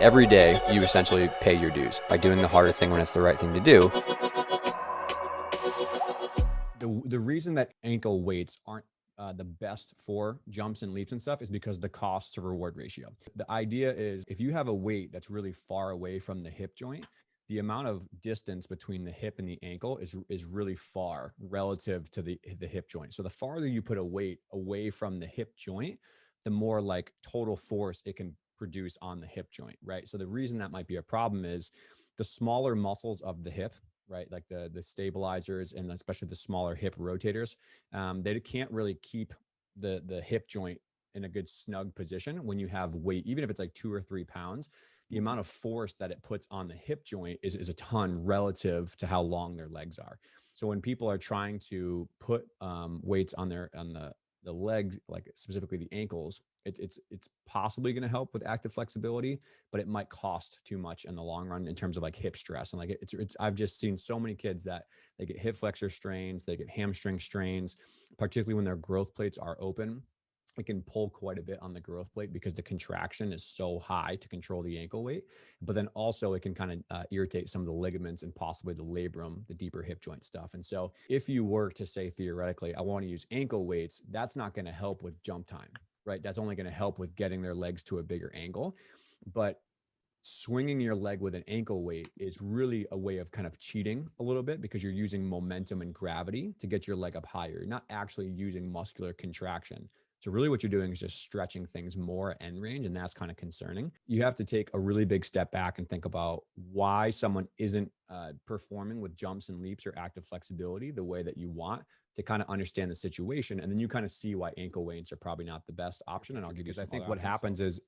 Every day, you essentially pay your dues by doing the harder thing when it's the right thing to do. The reason that ankle weights aren't the best for jumps and leaps and stuff is because the cost to reward ratio. The idea is if you have a weight that's really far away from the hip joint, the amount of distance between the hip and the ankle is really far relative to the hip joint. So the farther you put a weight away from the hip joint, the more like total force it can produce on the hip joint, right? So the reason that might be a problem is the smaller muscles of the hip, right? Like the stabilizers and especially the smaller hip rotators, they can't really keep the hip joint in a good snug position when you have weight, even if it's like 2 or 3 pounds. The amount of force that it puts on the hip joint is a ton relative to how long their legs are. So when people are trying to put weights on the legs, like specifically the ankles, it's possibly going to help with active flexibility, but it might cost too much in the long run in terms of like hip stress. And like it's I've just seen so many kids that they get hip flexor strains, they get hamstring strains, particularly when their growth plates are open. It can pull quite a bit on the growth plate because the contraction is so high to control the ankle weight. But then also it can kind of irritate some of the ligaments and possibly the labrum, the deeper hip joint stuff. And so if you were to say theoretically, I want to use ankle weights, that's not going to help with jump time, right? That's only going to help with getting their legs to a bigger angle. But swinging your leg with an ankle weight is really a way of kind of cheating a little bit because you're using momentum and gravity to get your leg up higher. You're not actually using muscular contraction. So really what you're doing is just stretching things more at end range, and that's kind of concerning. You have to take a really big step back and think about why someone isn't performing with jumps and leaps or active flexibility the way that you want to kind of understand the situation. And then you kind of see why ankle weights are probably not the best option. And I'll give you some. I think what happens is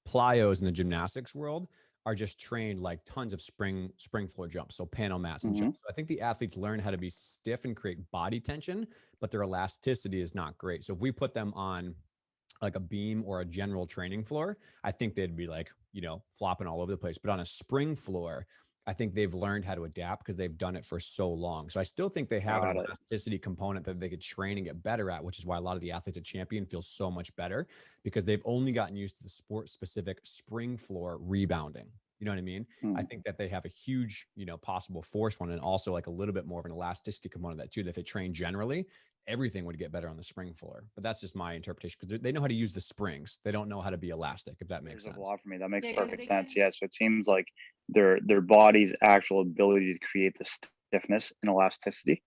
plyos in the gymnastics world are just trained like tons of spring floor jumps, so panel mats and jumps. So I think the athletes learn how to be stiff and create body tension, but their elasticity is not great. So if we put them on like a beam or a general training floor, I think they'd be like, flopping all over the place. But on a spring floor, I think they've learned how to adapt because they've done it for so long. So I still think they have an elasticity component that they could train and get better at, which is why a lot of the athletes at champion feel so much better because they've only gotten used to the sport specific spring floor rebounding. You know what I mean? I think that they have a huge, possible force one and also like a little bit more of an elasticity component of that too. That if they train generally, everything would get better on the spring floor. But that's just my interpretation because they know how to use the springs. They don't know how to be elastic, if that makes sense. A lot for me. That makes perfect sense. Yeah. So it seems like their body's actual ability to create the stiffness and elasticity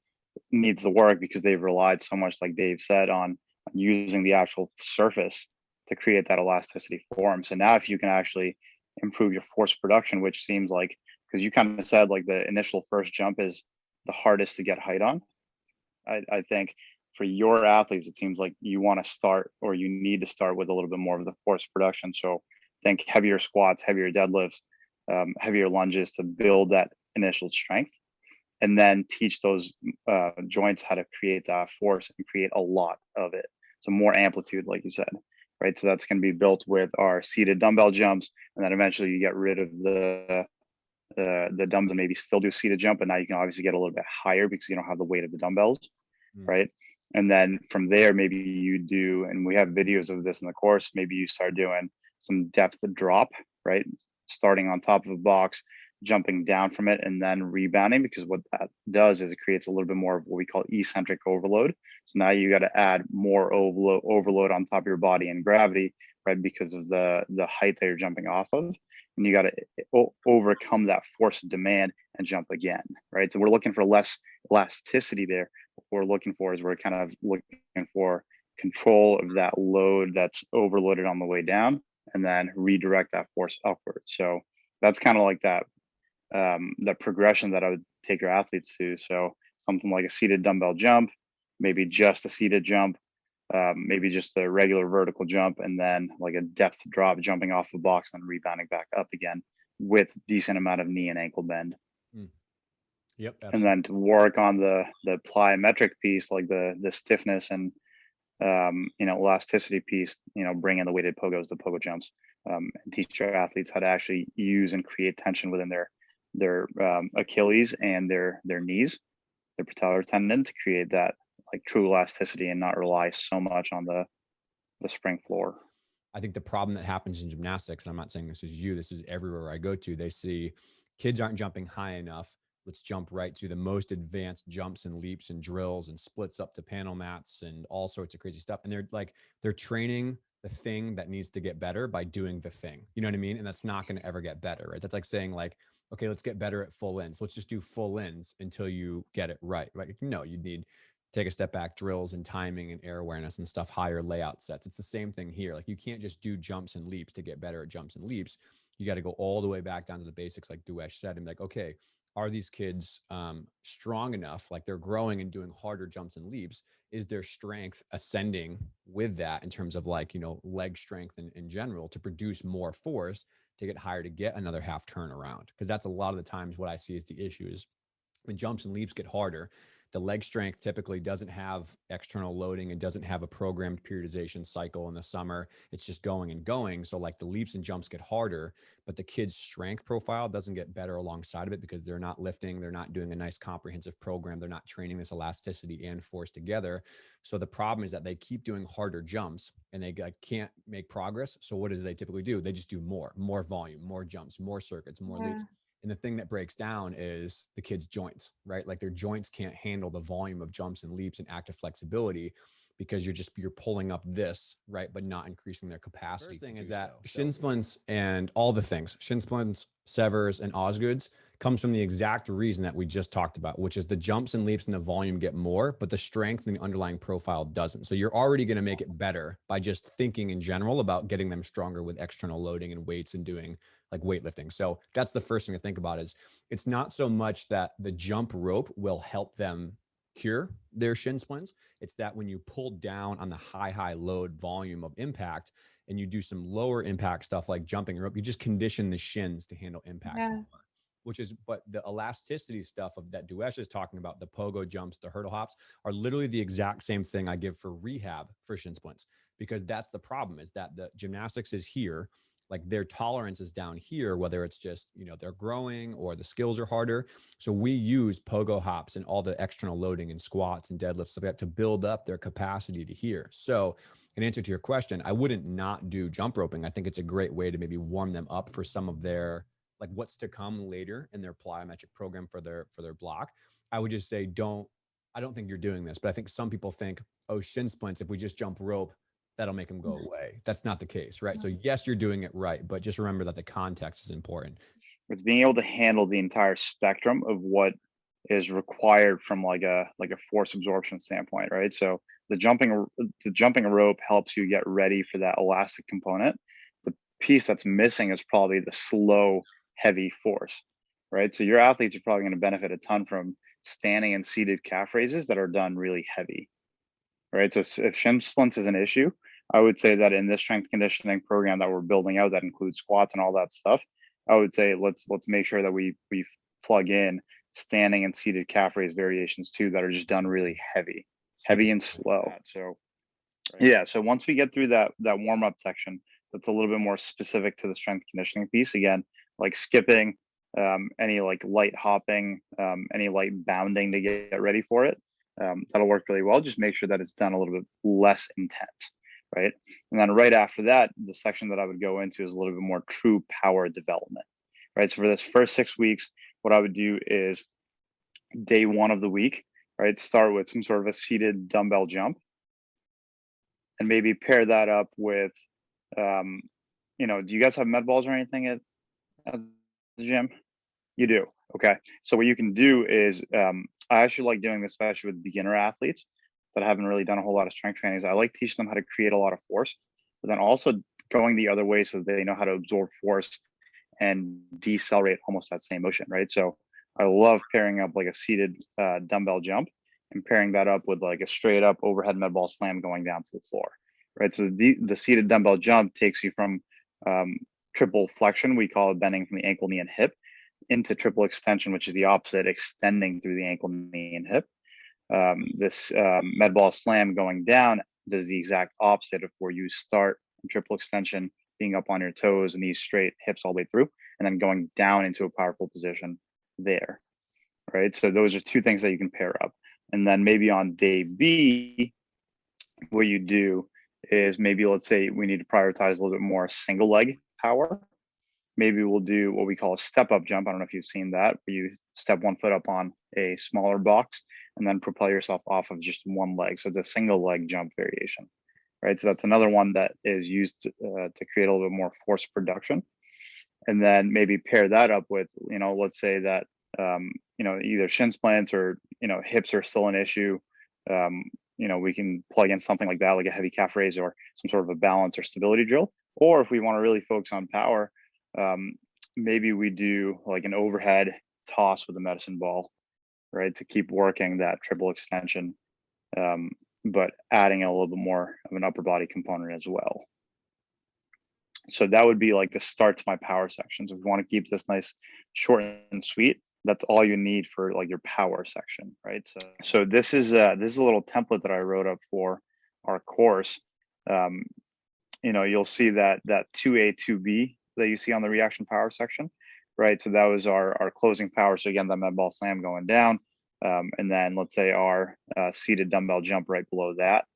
needs to work because they've relied so much, like Dave said, on using the actual surface to create that elasticity for them. So now if you can actually improve your force production, which seems like, because you kind of said like the initial first jump is the hardest to get height on. I think for your athletes, it seems like you want to start or you need to start with a little bit more of the force production. So think heavier squats, heavier deadlifts, heavier lunges to build that initial strength, and then teach those joints how to create that force and create a lot of it. So more amplitude, like you said, right? So that's going to be built with our seated dumbbell jumps, and then eventually you get rid of the dumbbells and maybe still do a seated jump, but now you can obviously get a little bit higher because you don't have the weight of the dumbbells, right? And then from there, maybe you do, and we have videos of this in the course, maybe you start doing some depth drop, right? Starting on top of a box, jumping down from it, and then rebounding, because what that does is it creates a little bit more of what we call eccentric overload. So now you got to add more overload on top of your body and gravity, right? Because of the height that you're jumping off of. And you got to overcome that force of demand and jump again, right? So we're looking for less elasticity there. What we're looking for is we're kind of looking for control of that load that's overloaded on the way down, and then redirect that force upward. So that's kind of like that progression that I would take your athletes to. So something like a seated dumbbell jump, maybe just a seated jump, maybe just a regular vertical jump, and then like a depth drop, jumping off the box and rebounding back up again with decent amount of knee and ankle bend. Yep. Absolutely. And then to work on the plyometric piece, like the stiffness and elasticity piece, bring in the weighted pogos, the pogo jumps, and teach your athletes how to actually use and create tension within their Achilles and their knees, their patellar tendon, to create that like true elasticity and not rely so much on the spring floor. I think the problem that happens in gymnastics, and I'm not saying this is you, this is everywhere I go to, they see kids aren't jumping high enough. Let's jump right to the most advanced jumps and leaps and drills and splits up to panel mats and all sorts of crazy stuff. And they're training the thing that needs to get better by doing the thing. You know what I mean? And that's not going to ever get better, right? That's like saying like, okay, let's get better at full ins. Let's just do full ins until you get it right. Right? No, you need take a step back, drills and timing and air awareness and stuff, higher layout sets. It's the same thing here. Like you can't just do jumps and leaps to get better at jumps and leaps. You got to go all the way back down to the basics, like Diwesh said, and be like, okay, are these kids strong enough? Like they're growing and doing harder jumps and leaps. Is their strength ascending with that in terms of like, you know, leg strength in general to produce more force to get higher, to get another half turn around? Because that's a lot of the times what I see is the issue is the jumps and leaps get harder. The leg strength typically doesn't have external loading and doesn't have a programmed periodization cycle in the summer. It's just going and going. So like the leaps and jumps get harder, but the kid's strength profile doesn't get better alongside of it because they're not lifting. They're not doing a nice comprehensive program. They're not training this elasticity and force together. So the problem is that they keep doing harder jumps and they can't make progress. So what do they typically do? They just do more volume, more jumps, more circuits, more leaps. And the thing that breaks down is the kid's joints, right? Like their joints can't handle the volume of jumps and leaps and active flexibility because you're pulling up this, right? But not increasing their capacity. First thing is that shin splints and all the things, shin splints, severs, and osgoods comes from the exact reason that we just talked about, which is the jumps and leaps and the volume get more, but the strength and the underlying profile doesn't. So you're already going to make it better by just thinking in general about getting them stronger with external loading and weights and doing like weightlifting. So that's the first thing to think about is it's not so much that the jump rope will help them cure their shin splints. It's that when you pull down on the high load volume of impact and you do some lower impact stuff like jumping rope, you just condition the shins to handle impact more, which is, but the elasticity stuff of that Diwesh is talking about, the pogo jumps, the hurdle hops are literally the exact same thing I give for rehab for shin splints, because that's the problem is that the gymnastics is here. Like their tolerance is down here, whether it's just, you know, they're growing or the skills are harder. So we use pogo hops and all the external loading and squats and deadlifts stuff like that to build up their capacity to here. So in answer to your question, I wouldn't not do jump roping. I think it's a great way to maybe warm them up for some of their, like what's to come later in their plyometric program for their block. I would just say, I don't think you're doing this, but I think some people think, oh, shin splints, if we just jump rope, that'll make them go away. That's not the case, right? So yes, you're doing it right, but just remember that the context is important. It's being able to handle the entire spectrum of what is required from like a force absorption standpoint, right? So the jumping rope helps you get ready for that elastic component. The piece that's missing is probably the slow, heavy force, right? So your athletes are probably going to benefit a ton from standing and seated calf raises that are done really heavy, right? So if shin splints is an issue, I would say that in this strength conditioning program that we're building out, that includes squats and all that stuff, I would say let's make sure that we plug in standing and seated calf raise variations too that are just done really heavy and slow. So yeah, so once we get through that warm up section, that's a little bit more specific to the strength conditioning piece. Again, like skipping, any like light hopping, any light bounding to get ready for it. That'll work really well. Just make sure that it's done a little bit less intense, right? And then right after that, the section that I would go into is a little bit more true power development, right? So for this first 6 weeks, what I would do is day 1 of the week, right? Start with some sort of a seated dumbbell jump and maybe pair that up with, you know, do you guys have med balls or anything at the gym? You do. Okay. So what you can do is, I actually like doing this, especially with beginner athletes that haven't really done a whole lot of strength trainings. I like teaching them how to create a lot of force, but then also going the other way so that they know how to absorb force and decelerate almost that same motion, right? So I love pairing up like a seated dumbbell jump and pairing that up with like a straight up overhead med ball slam going down to the floor, right? So the seated dumbbell jump takes you from triple flexion, we call it bending from the ankle, knee, and hip, into triple extension, which is the opposite, extending through the ankle, knee, and hip. This med ball slam going down does the exact opposite of where you start in triple extension, being up on your toes, knees straight, hips all the way through, and then going down into a powerful position there, right? So those are two things that you can pair up. And then maybe on day B, what you do is maybe, let's say we need to prioritize a little bit more single leg power. Maybe we'll do what we call a step up jump. I don't know if you've seen that, where you step one foot up on a smaller box and then propel yourself off of just one leg. So it's a single leg jump variation, right? So that's another one that is used to create a little bit more force production. And then maybe pair that up with, let's say that, either shin splints or, hips are still an issue. We can plug in something like that, like a heavy calf raise or some sort of a balance or stability drill. Or if we want to really focus on power, maybe we do like an overhead toss with a medicine ball, right, to keep working that triple extension, but adding a little bit more of an upper body component as well. So that would be like the start to my power sections. If you want to keep this nice, short and sweet, that's all you need for like your power section, right? So this is a little template that I wrote up for our course. You'll see that 2A, 2B that you see on the reaction power section, right? So that was our closing power. So again, the med ball slam going down, and then let's say our seated dumbbell jump right below that.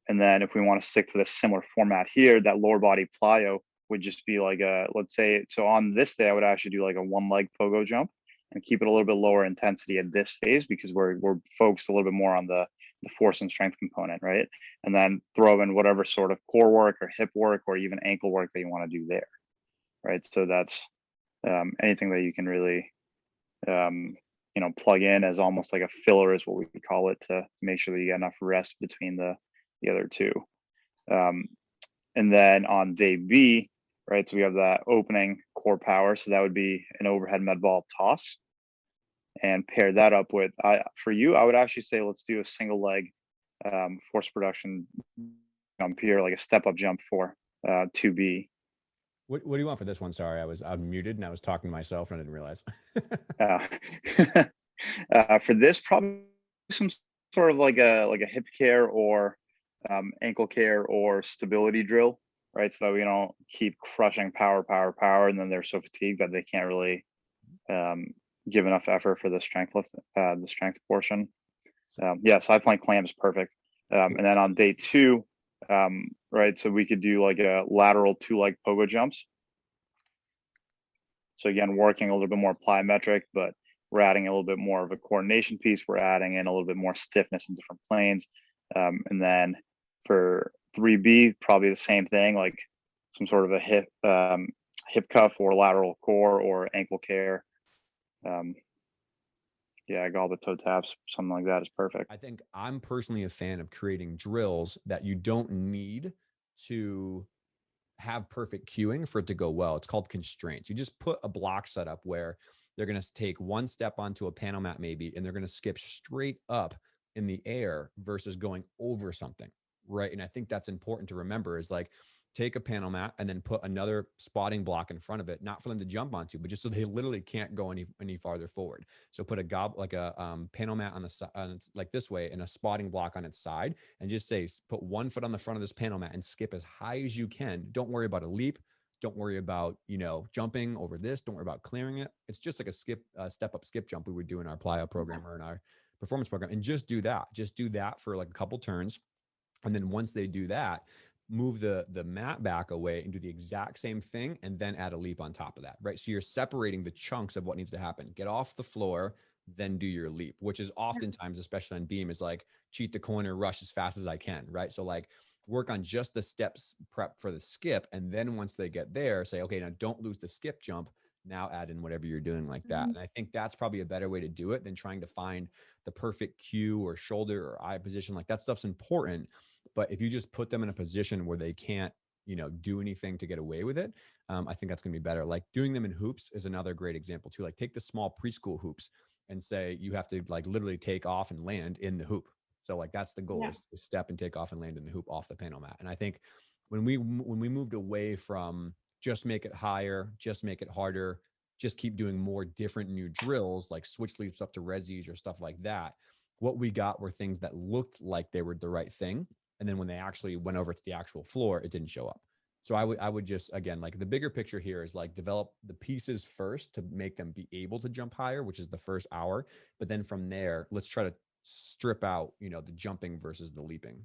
And then if we want to stick to this similar format here, that lower body plyo would just be like let's say, so on this day, I would actually do like a one leg pogo jump and keep it a little bit lower intensity at this phase because we're focused a little bit more on the force and strength component, right? And then throw in whatever sort of core work or hip work or even ankle work that you want to do there, right? So that's anything that you can really, plug in as almost like a filler is what we could call it to make sure that you get enough rest between the other two. And then on day B, right, so we have that opening core power. So that would be an overhead med ball toss. And pair that up with, for you, I would actually say let's do a single leg force production jump here, like a step up jump for 2B. What do you want for this one? Sorry, I was muted and I was talking to myself and I didn't realize. For this, probably some sort of like a hip care or ankle care or stability drill, right? So that we don't keep crushing power, and then they're so fatigued that they can't really give enough effort for the strength lift, the strength portion. Side plank clam is perfect. And then on day 2, right, so we could do like a lateral 2-leg pogo jumps. So again, working a little bit more plyometric, but we're adding a little bit more of a coordination piece. We're adding in a little bit more stiffness in different planes. And then for 3B, probably the same thing, like some sort of a hip cuff or lateral core or ankle care. Goblet toe taps, something like that is perfect. I think I'm personally a fan of creating drills that you don't need to have perfect cueing for it to go well. It's called constraints. You just put a block setup where they're going to take one step onto a panel mat maybe, and they're going to skip straight up in the air versus going over something, right? And I think that's important to remember is like, take a panel mat and then put another spotting block in front of it, not for them to jump onto, but just so they literally can't go any farther forward. So put a panel mat on the side, like this way, and a spotting block on its side, and just say, put one foot on the front of this panel mat and skip as high as you can. Don't worry about a leap. Don't worry about, jumping over this. Don't worry about clearing it. It's just like a step up skip jump we would do in our plyo program or in our performance program. And just do that. Just do that for like a couple turns. And then once they do that, move the mat back away and do the exact same thing, and then add a leap on top of that, right? So you're separating the chunks of what needs to happen. Get off the floor, then do your leap, which is oftentimes, especially on beam, is like cheat the corner, rush as fast as I can, right? So like work on just the steps prep for the skip. And then once they get there, say, okay, now don't lose the skip jump. Now add in whatever you're doing like that. And I think that's probably a better way to do it than trying to find the perfect cue or shoulder or eye position. Like that stuff's important. But if you just put them in a position where they can't, do anything to get away with it, I think that's going to be better. Like doing them in hoops is another great example too. Like take the small preschool hoops and say you have to like literally take off and land in the hoop. So like that's the goal, is to step and take off and land in the hoop off the panel mat. And I think when we moved away from just make it higher, just make it harder, just keep doing more different new drills like switch leaps up to resis or stuff like that, what we got were things that looked like they were the right thing. And then when they actually went over to the actual floor, it didn't show up. So I would just, again, like the bigger picture here is like develop the pieces first to make them be able to jump higher, which is the first hour. But then from there, let's try to strip out, the jumping versus the leaping.